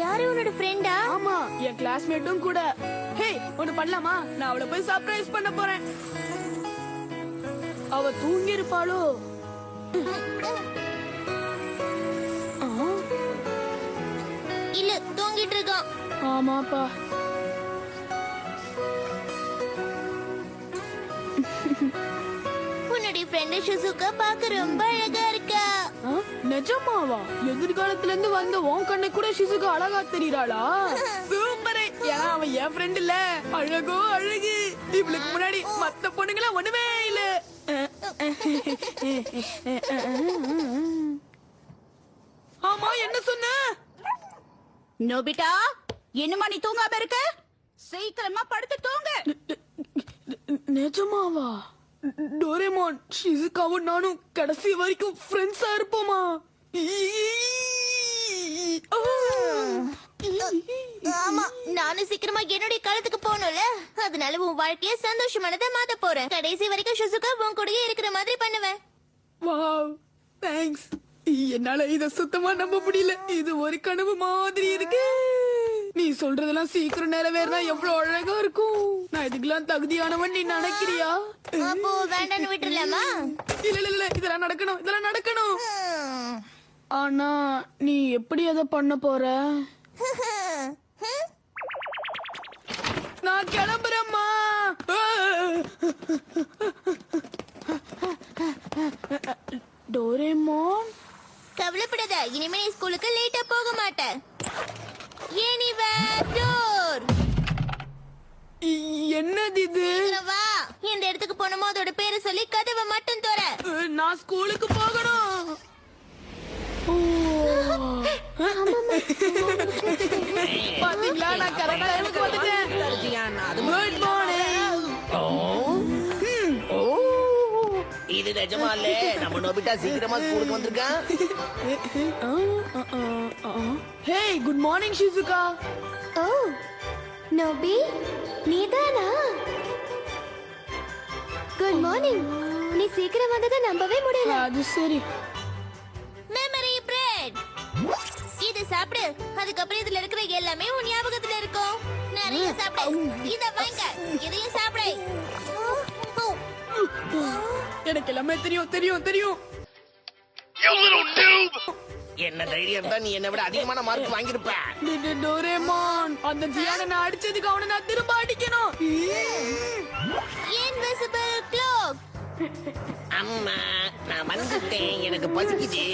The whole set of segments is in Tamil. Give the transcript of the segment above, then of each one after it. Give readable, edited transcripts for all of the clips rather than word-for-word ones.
யாரு உன்னோட ஃப்ரெண்டா? ஆமா, என் கிளாஸ்மேட்டும் கூட. ஹே, ஒன்னு பண்ணலாமா? நான் அவளை போய் சர்ப்ரைஸ் பண்ண போறேன். அவ தூங்கி இருப்பாளோ? இல்ல, தூங்கிட்டு இருக்கான். ஆமாப்பா. உன்னுடைய ஃப்ரெண்ட் ஷிசுகா பார்க்க ரொம்ப அழகா இருக்கா. நிஜமாவா? எதிர்காலத்துல இருந்து வந்த உன் கண்ணை கூட ஷிசுகா அழகா தெரியறாளா? சூப்பர். ஏன்னா அவன் என் ஃப்ரெண்ட் இல்ல. அழகோ அழகு. இவளுக்கு முன்னாடி மத்த பொண்ணுங்கள ஒண்ணுமே இல்ல. ஆமா, என்ன சொன்ன? நோபிட்டா, என்னமா நீ தூங்காம இருக்க? சீக்கிரமா படுத்து தூங்கு. நிஜமாவா? டோரேமான், ஷிசுகாவும் நானும் கடைசி வரைக்கும் ஃப்ரெண்ட்ஸா இருப்போமா? ஆமா, நானும் சீக்கிரமா என்னுடைய காலத்துக்கு போகணும்ல. அதனால உன் வாழ்க்கைய சந்தோஷமானதா மாத்த போறேன். கடைசி வரைக்கும் ஷிசுகா உன் கூடயே இருக்கிற மாதிரி பண்ணுவேன். Wow, thanks. என்னால இத சுத்தமா நம்ப முடியல. இது ஒரு கனவு மாதிரி இருக்கு. நீ சொல்றதெல்லாம் சீக்கிரம் நிறைவேறினா எவ்வளவு அழகா இருக்கும். நான் இதுக்கெல்லாம் தகுதியானவன் நீ நினைக்கிறியா? அப்போ வேண்டான்னு விட்டுறலாமா? இல்ல இல்ல இல்ல, இதெல்லாம் நடக்கணும், இதெல்லாம் நடக்கணும். ஆனா நீ எப்படி அதை பண்ண போற? நான் கிளம்புறேம்மா. டோரேமான், கவலைப்படாத, இனிமே நீ ஸ்கூலுக்கு லேட்டா போக மாட்டேன். Anywhere door. என்னது இது? வா, இந்த இடத்துக்கு போனோமோ அதோட பேரை சொல்லி கதவை மட்டும் தோற. நான் ஸ்கூலுக்கு போகணும். பாத்தீங்களா, நான் கரெக்டா டைமுக்கு வந்துட்டேன். Good morning. இது நிஜமாலே நம்ம நோபிட்டா சீக்கிரமா ஸ்கூலுக்கு வந்திருக்கான். ஹே, குட் மார்னிங் ஷிசுகா. ஓ, நோபி, நீதானா? Good morning. நீ சீக்கிரம் வந்ததை நம்பவே முடியல. அது சரி. Memory bread. இது சாப்பிடு. அதுக்கப்புறம் இதுல இருக்கிற எல்லாமே உன் ஞாபகத்துல இருக்கும். நிறைய சாப்பிடு. இத வாங்க. இதையும் சாப்பிடு. எனக்கு எல்லாமே தெரியும் தெரியும் தெரியும். என்ன தைரியம் தான் நீ என்னை விட அதிகமான மார்க் வாங்கியிருப்ப. டோரேமான், அந்த ஜியானை நான் அடிச்சதுக்கு அவனை நான் திரும்ப அடிக்கணும். Invisible cloak. அம்மா, நான் வந்துட்டேன். எனக்கு பசிக்குது.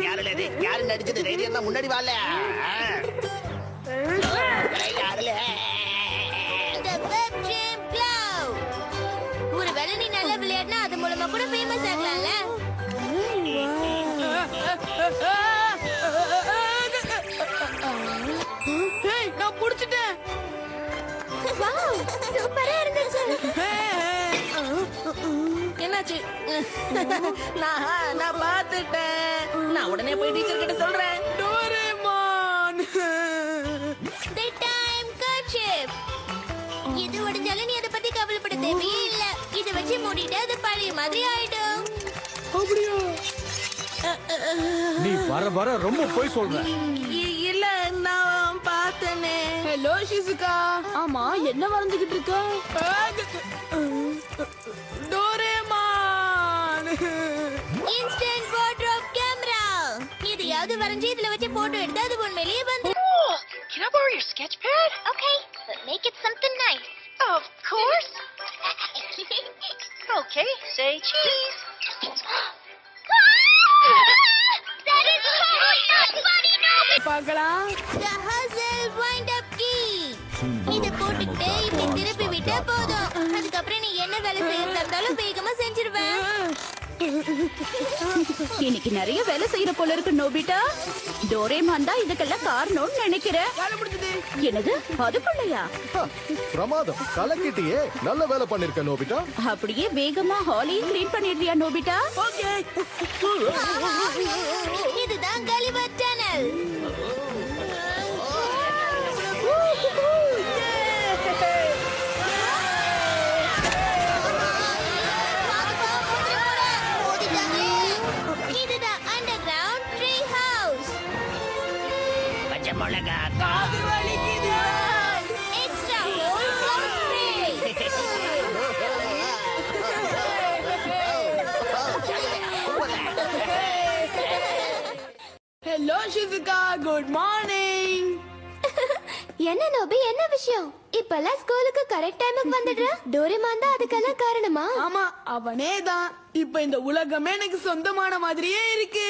யாருல இது? யாரு நடிச்சது? தைரியம் தான் முன்னாடி வாழ. யாருல? The web gym cloud. ஒருவேளை நீ நல்லா விளையாடினா அது மூலமா கூட ஃபேமஸ் ஆகலாம்ல. ஹேய், நான் புடிச்சிட்டேன். வாவ், சூப்பரா இருந்துச்சு. என்னாச்சு? நான் பாத்துட்டேன். நான் உடனே போய் டீச்சர் கிட்ட சொல்றேன். டோரேமான். The time kerchief. இது உடைஞ்சாலும் நீ அதை பத்தி கவலைப்பட தேவையே இல்ல. இதை வச்சு மூடிட்டு அது பழைய மாதிரி ஆயிடும். அப்படியா? நீ வர வர ரொம்ப போய் சொல்ற. இல்ல, நான் பார்த்தனே. ஹலோ ஷிசுகா. ஆமா, என்ன வரைஞ்சுகிட்டு இருக்க? டோரேமான். Instant wardrobe camera. எதையாவது வரைஞ்சி இதுல வச்சு போட்டோ எடுத்து அது உண்மையிலேயே வந்து. Can I borrow your sketch pad? Okay, but make it something nice. Of course. Okay, say cheese. That is totally not funny, no. பார்க்கலாம். The hustle wind up key. இத போட்டுக்கிட்டு இப்படி திருப்பி விட்டா போதும். அதுக்கப்புறம் நீ என்ன வேலை செய்யறதா இருந்தாலும் வேகமா செஞ்சிருவேன். இன்னைக்கு நிறைய வேலை செய்யற போல இருக்கு நோபிட்டா. டோரேமான் தான் இதுக்கெல்லாம் காரணம்னு நினைக்கிறேன். வேலை முடிஞ்சது. என்னது? அதுக்குள்ளயா? பிரமாதம், கலக்கிட்டியே. நல்ல வேலை பண்ணிருக்க நோபிட்டா. அப்படியே வேகமா ஹாலையும் கிளீன் பண்ணிடுறியா நோபிட்டா? ஓகே. இதுதான் கலிவர் டனல். இதுதான் அண்டர்கிரவுண்ட் ட்ரீ ஹவுஸ். பச்சை மிளகா அது வலிக்குது. Extra hole cloud spray. Hello Shizuka, good morning. என்ன நோபி, என்ன விஷயம்? இப்பெல்லாம் ஸ்கூலுக்கு கரெக்ட் டைமுக்கு வந்துடுற? டோரேமான் தான் அதுக்கெல்லாம் காரணமா? ஆமா, அவனே தான். இப்ப இந்த உலகமே எனக்கு சொந்தமான மாதிரியே இருக்கு.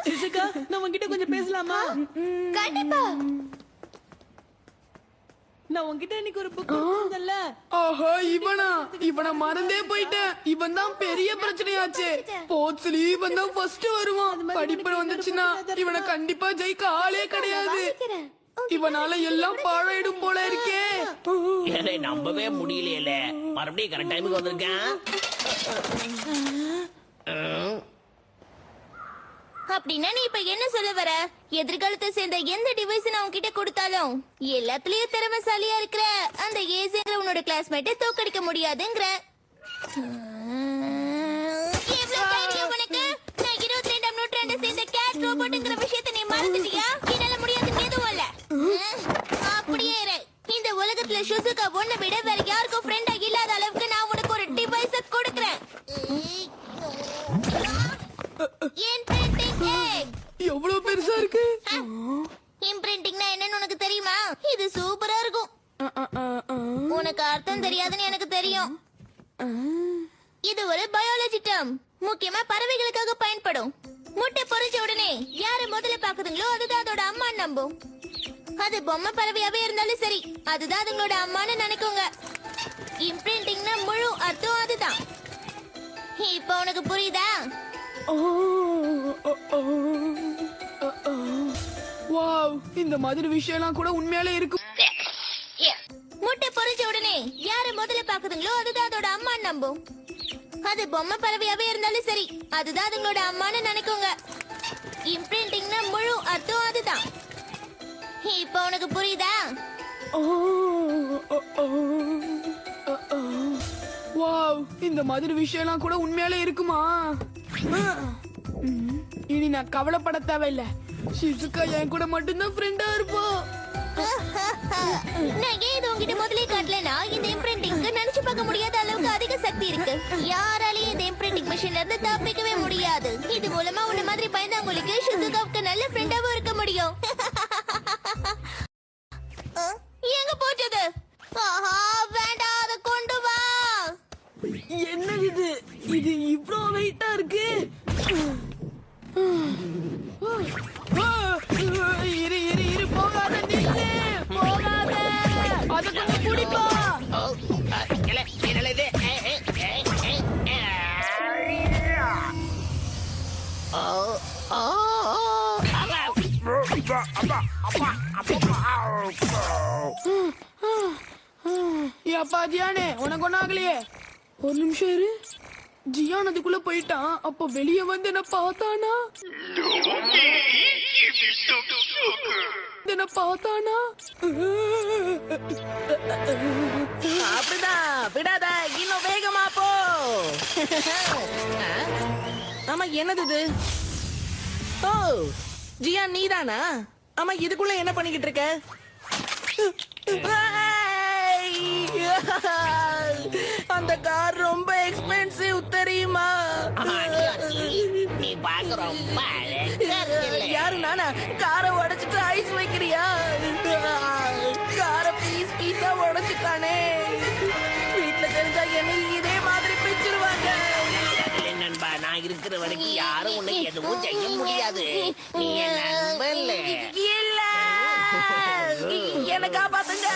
ஷிசுகா, நான் உன்கிட்ட கொஞ்சம் பேசலாமா? கண்டிப்பா. நான் உன்கிட்ட இன்னைக்கு ஒரு புக் கொடுத்தேன்ல. ஆஹா, இவனை மறந்தே போயிட்டேன். இவன் தான் பெரிய பிரச்சனையாச்சு. ஸ்போர்ட்ஸ்லயும் இவன் தான் ஃபர்ஸ்ட் வருவான். படிப்பு வந்துச்சுன்னா இவனை கண்டிப்பா ஜெயிக்க ஆளே கிடையாது. இவனால எல்லாம் பாழாயிடும் போல இருக்கே. ஏலே நம்பவே முடியலையே. மறுபடியும் கரெக்ட் டைமுக்கு வந்திருக்கேன். அப்படின்னா நீ இப்ப என்ன சொல்ல வர? எதிர்காலத்தை சேர்ந்த எந்த டிவைஸ் நான் உன்கிட்ட கொடுத்தாலும் எல்லாத்துலயும் திறமைசாலியா இருக்கிற அந்த ஏசிங்கிற உன்னோட கிளாஸ்மேட்டை தோக்கடிக்க முடியாதுங்கிற. எவ்வளவு தைரியம் உனக்கு? நான் 22ஆம் நூற்றாண்டை சேர்ந்த கேட் ரோபோட்ங்கிற விஷயத்தை நீ மறந்துட்டியா? என்னால முடியாதுன்னு எதுவும் இல்ல. அப்படியே இரு. இந்த உலகத்துல ஷிசுகா உன்னை விட வேற யாருக்கும் ஃப்ரெண்டா இல்லாத அளவுக்கு நான் உனக்கு ஒரு டிவைஸ கொடுக்கறேன். எவ்வளவு பெருசா இருக்கு. இம்பிரிண்டிங்னா என்னன்னு உனக்கு தெரியுமா? இது சூப்பரா இருக்கும். உனக்கு அர்த்தம் தெரியாதுன்னு எனக்கு தெரியும். இது ஒரு பயாலஜி டேர்ம். முக்கியமா பறவைகளுக்காக பயன்படும். முட்டை பொரிச்ச உடனே யாரு முதல்ல பாக்குதுங்களோ அதுதான் அதோட அம்மா நம்பும். அது பொம்மை பறவையாவே இருந்தாலும் சரி, அதுதான் அதுங்களோட அம்மான்னு நினைக்குங்க. இம்பிரிண்டிங்னா முழு அர்த்தம் அதுதான். இப்ப உனக்கு புரியுதா? வாவ், இந்த மாதிரி விஷயம்லாம் கூட உண்மையாலே இருக்கு. முட்டை பொரிச்ச உடனே யாரு முதல்ல பாக்குதுங்களோ அதுதான் அதோட அம்மா நம்பும். அது பொம்மை பறவையாவே இருந்தாலும் சரி, அதுதான் அதுங்களோட அம்மான்னு நினைக்குங்க. இம்பிரிண்டிங்னா முழு அர்த்தம் அதுதான். இப்ப உனக்கு புரியுதா? வாவ், இந்த மாதிரி விஷயம்லாம் கூட உண்மையாலே இருக்குமா? இனி நான் கவலைப்பட தேவையில்லை. ஷிசுகா என் கூட மட்டும்தான் ஃப்ரெண்டா இருப்பா. நான் ஏன் இது உங்ககிட்ட முதலே காட்டலனா, இந்த இம்பிரிண்டிங்க்கு நினைச்சு பார்க்க முடியாத அளவுக்கு அதிக சக்தி இருக்கு. யாராலையும் இந்த இம்பிரிண்டிங் மிஷின்ல இருந்து தப்பிக்கவே முடியாது. இது மூலமா உன்ன மாதிரி பயந்தாங்களுக்கு ஷிசுகாவுக்கு நல்ல ஃப்ரெண்டாவும் இருக்க முடியும். எங்க போச்சது? ஆஹா, வேண்டாம், அதை கொண்டு வா. என்னது இது? இது இவ்ளோ வெயிட்டா இருக்கு. இரு இரு இரு, போகாத, நில்லு, போகாத. அத கொஞ்சம் குடிப்பா. அப்பா ஜியானே, உனக்கு ஒன்னும் ஆகலையே? ஒரு நிமிஷம் இரு. ஜியான் அதுக்குள்ள போயிட்டான். அப்ப வெளியே வந்து என்ன பார்த்தானா? என்ன பார்த்தானா? அப்படிதான் விடாத, இன்னும் வேகமா போ. ஆமா, என்னது இது? ஓ, ஜியா நீதானா? ஆமா, இதுக்குள்ள என்ன பண்ணிக்கிட்டு இருக்க? அந்த கார் ரொம்ப எக்ஸ்பென்சிவ் தெரியுமா? நீ பார்க்க ரொம்ப யாரு நானா? காரை உடைச்சிட்டு ஐஸ் வைக்கிறியா? காரை பீஸ் பீஸா உடைச்சிட்டானே. வீட்டுல தெரிஞ்சா என்ன இதே மாதிரி பிச்சிருவாங்க. நண்பா, நான் இருக்கிற வரைக்கும் யாரும் உன்னை எதுவும் செய்ய முடியாது. நீ என் நண்பன் இல்ல, என்ன காப்பாத்துங்க.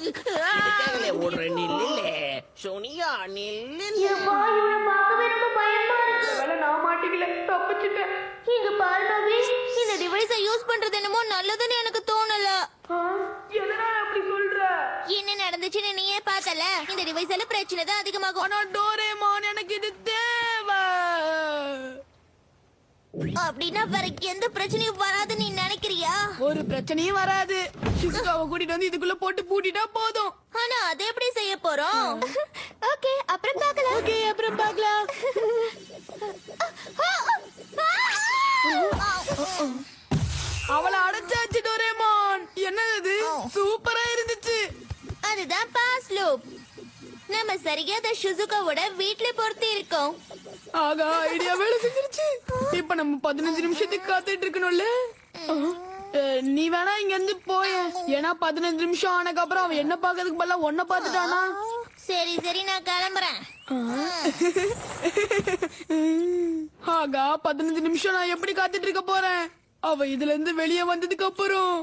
இதுக்காகலே ஓடுற நில்லுல சோனியா, நில்லு. நான் மாட்டிக்கல, தப்பிச்சுட்டேன். இங்க பாரு நோபி, இந்த டிவைஸை யூஸ் பண்றது என்னமோ நல்லதுன்னு எனக்கு தோணல. எதனால அப்படி சொல்ற? என்ன நடந்துச்சுன்னு நீயே பார்த்தல. இந்த டிவைஸால பிரச்சனை தான் அதிகமாகும். ஆனா டோரேமான், எனக்கு இது தேவை. அப்படின்னா வேற எந்த பிரச்சனையும் வராது நீ நினைக்கிறியா? ஒரு பிரச்சனையும் வராது. ஷிசுகாவை கூட்டிட்டு வந்து இதுக்குள்ள போட்டு பூட்டிட்டா போதும். ஆனா அதை எப்படி செய்ய போறோம்? ஓகே, அப்புறம் பார்க்கலாம். ஓகே, அப்புறம் பார்க்கலாம். அவளை அடைச்சாச்சு டோரேமான். என்னது சூப்பரா இருந்துச்சு. அதுதான் பாஸ் லூப். நம்ம சரியா அத ஷிசுகாவோட வீட்ல பொருத்தி இருக்கோம். ஆகா, ஐடியா வேலை செஞ்சிருச்சு. இப்ப நம்ம 15 நிமிஷத்துக்கு காத்துட்டு இருக்கணும்ல. நீ வேணா இங்க இருந்து போய. ஏன்னா 15 நிமிஷம் ஆனக்கு அப்புறம் அவன் என்ன பாக்கிறதுக்கு பதிலா ஒன்ன பாத்துட்டானா. சரி சரி, நான் கிளம்புறேன். ஆகா, 15 நிமிஷம் நான் எப்படி காத்துட்டு இருக்க போறேன். அவ இதுல இருந்து வெளியே வந்ததுக்கு அப்புறம்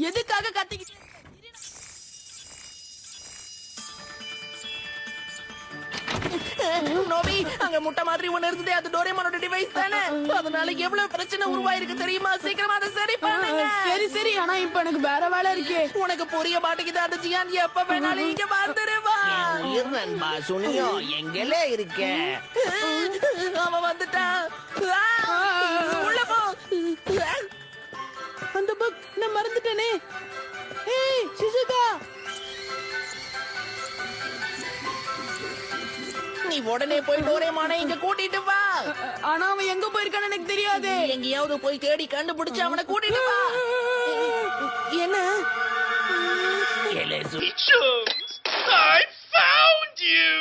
எதுக்காக கத்திக்கிட்டு நோபி, அங்க முட்டை மாதிரி ஒண்ணு இருந்ததே, அது டோரேமானோட டிவைஸ் தானே? அதனால எவ்வளவு பிரச்சனை உருவாயிருக்கு தெரியுமா? சீக்கிரமா அதை சரி பண்ணுங்க. சரி சரி, ஆனா இப்ப எனக்கு வேற வேலை இருக்கே. உனக்கு புரிய மாட்டேங்குது. அந்த ஜியான் எப்ப வேணாலும் இங்க வந்துருவா. என் உயிர் நண்பா சுனியோ எங்கலே இருக்க? அவன் வந்துட்டான். உள்ள போ. அந்த புக் நான் மறந்துட்டேனே. ஏய் சிசுகா, நீ உடனே போய் டோரேமானை இங்க கூட்டிட்டு வா. ஆனா அவன் எங்க போயிருக்கான்னு எனக்கு தெரியாது. எங்கேயாவது போய் தேடி கண்டுபிடிச்சு அவனை கூட்டிட்டு வா. என்ன? எலே சு- I found you!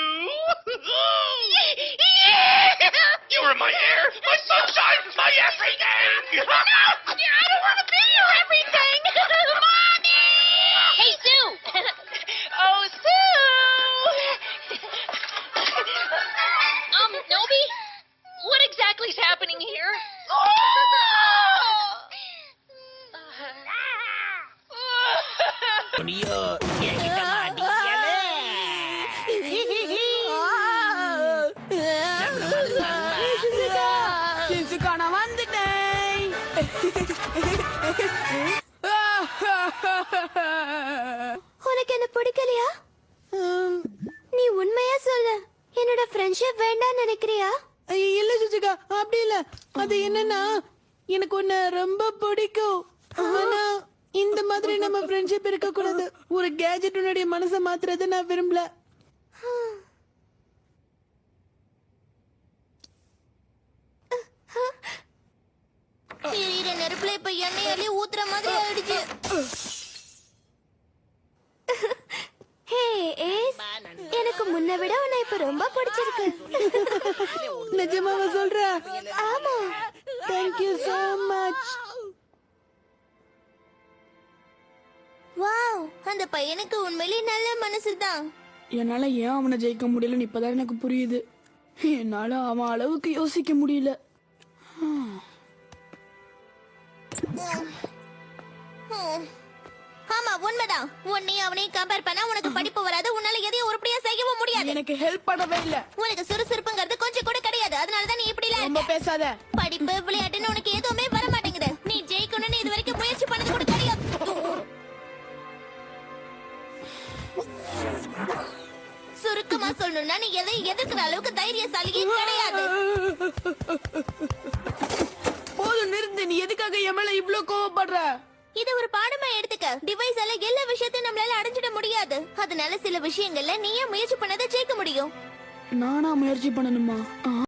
You were my air, my sunshine, my everything! I don't want to be your everything. Mommy! Hey, Sue! Oh, Sue! Nobi? What exactly is happening here? சுனியோ என்கிட்ட மாட்டிக்கலே. சிசுகா, நான் வந்துட்டேன். உனக்கு என்ன பிடிக்கலையா? நீ உண்மையா சொல்லு. என்னோட ஃப்ரெண்ட்ஷிப் வேண்டாம் நினைக்கிறியா? இல்ல சிசுகா, அப்படி இல்ல. அது என்னன்னா, எனக்கு உன்னை ரொம்ப பிடிக்கும். ஆனா இந்த மாதிரி நம்ம ஃப்ரெண்ட்ஷிப் இருக்க கூடாது. ஒரு கேஜெட் உன்னுடைய மனசை மாத்துறதை நான் விரும்பல. எரியிற நெருப்புல இப்ப எண்ணெயாலே ஊத்துற மாதிரி ஆயிடுச்சு. ஹே ஏஸ், எனக்கு முன்ன விட உன்னை இப்ப ரொம்ப பிடிச்சிருக்கு. நிஜமாவா சொல்ற? ஆமா. Thank you so much. Wow, அந்த பையனுக்கு உண்மையிலேயே நல்ல மனசுதான். என்னால ஏன் அவனை ஜெயிக்க முடியலன்னு இப்பதான் எனக்கு புரியுது. என்னால அவன் அளவுக்கு யோசிக்க முடியல. ஆமா, உண்மைதான். உன்னையும் அவனையும் கம்பேர் பண்ணா உனக்கு படிப்பு வராது. உன்னால எதையும் உருப்படியா செய்யவும் முடியாது. எனக்கு ஹெல்ப் பண்ணவே இல்ல. உனக்கு சுறுசுறுப்புங்கிறது கொஞ்சம் கூட கிடையாது. அதனாலதான் நீ இப்படி எல்லாம் ரொம்ப இருக்க. பேசாத. படிப்பு விளையாட்டுன்னு உனக்கு எதுவுமே வர மாட்டேங்குது. நீ ஜெயிக்கணும்னு இது வரைக்கும் முயற்சி பண்ணது கூட கிடையாது. சுருக்கமா சொல்லணும்னா நீ எதையும் எதிர்க்கிற அளவுக்கு தைரியசாலியே கிடையாது. போதும் நிறுத்து. நீ எதுக்காக என் மேல இவ்ளோ கோவப்படுற? இது ஒரு பாடமா எடுத்துக்க. டிவைஸால எல்லா விஷயத்தையும் நம்மளால அடைஞ்சிட முடியாது. அதனால சில விஷயங்கள்ல நீயே முயற்சி பண்ணாத ஜெயிக்க முடியும். நானா முயற்சி பண்ணணுமா?